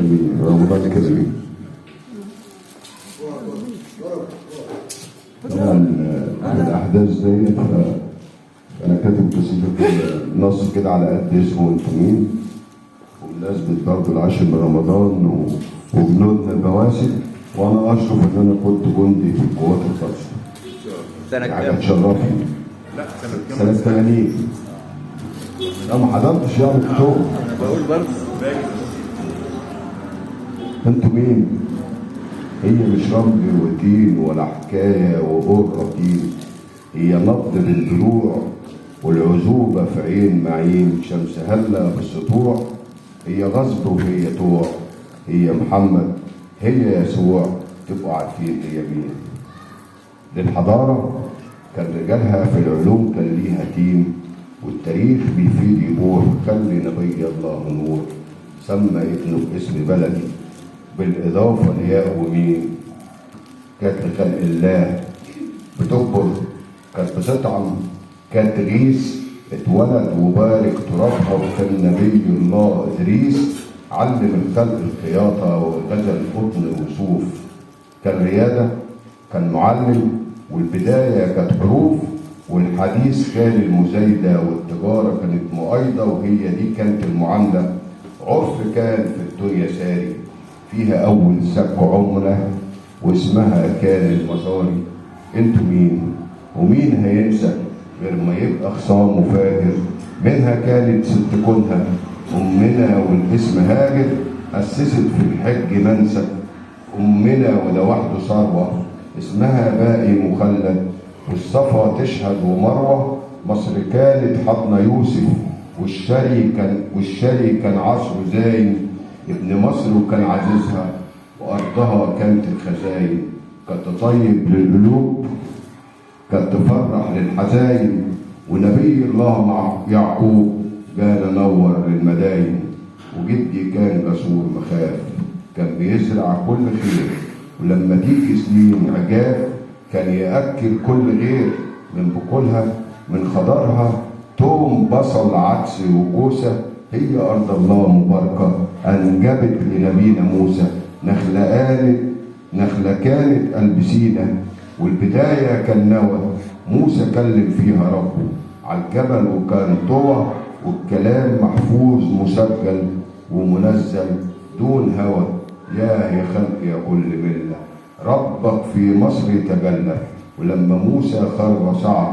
كريم، رمضان كريم. طبعا الأحداث ديت أنا كاتب قصيدة نص كده على قد اسمه أنتوا مين، وبمناسبة برضه العاشر من رمضان وجنودنا البواسل، وأنا أشرف إن أنا كنت جندي في القوات الخاصة. سنة حاجة كام؟ تشرفني. لا سنة كام؟ سنة 80. لا ما حضرتش يعني الدكتور. أنا بقول برضه انتوا مين؟ هي مش رمل وتين ولا حكاية وقرة دين، هي نبض بالضلوع والعزوبة في عين معين، شمس هلة بالسطوع، هي غصب وهي طوع، هي محمد هي يسوع، تبقوا عارفين هي مين. للحضارة كان رجالها في العلوم كان ليها تيم، والتاريخ بيفيد يقول خلي نبي الله نور، سمى ابنه باسم بلدي بالإضافة لياء ومين. كانت لخلق الله بتكبر، كانت بتطعم، كانت تغيث، اتولد وبارك ترابها، وكان نبي الله إدريس علم الخلق الخياطة وغزل قطن وصوف. كان ريادة، كان معلم، والبداية كانت حروف، والحديث خالي المزايدة، والتجارة كانت مؤيدة، وهي دي كانت المعاملة. عرف كان في الدنيا ساري، فيها أول سك عملة واسمها كان المصاري. انتوا مين؟ ومين هينسى غير ما يبقى خصام وفاجر؟ منها كانت ست كونها أمنا، والاسم هاجر أسست في الحج منسى أمنا، وده وحده ثروة اسمها باقي مخلد، والصفا تشهد ومروة. مصر كانت حضن يوسف، والشري كان عصره زاين، ابن مصر وكان عزيزها، وأرضها كانت الخزاين. كانت تطيب للقلوب، كانت تفرح للحزاين، ونبي الله مع يعقوب كان نور للمداين. وجدي كان جسور مخاف، كان بيزرع كل خير، ولما تيجي سنين عجاف كان يأكل كل غير من بكلها، من خضرها توم بصل عدس وكوسة. هي أرض الله مباركة أنجبت لنبينا موسى، نخلة كانت قلب سينا، والبداية كان نوى موسى كلم فيها ربه على الجبل، وكان طوى، والكلام محفوظ مسجل ومنزل دون هوى. يا خلق يا كل ملة ربك في مصر تجلى، ولما موسى خر صعب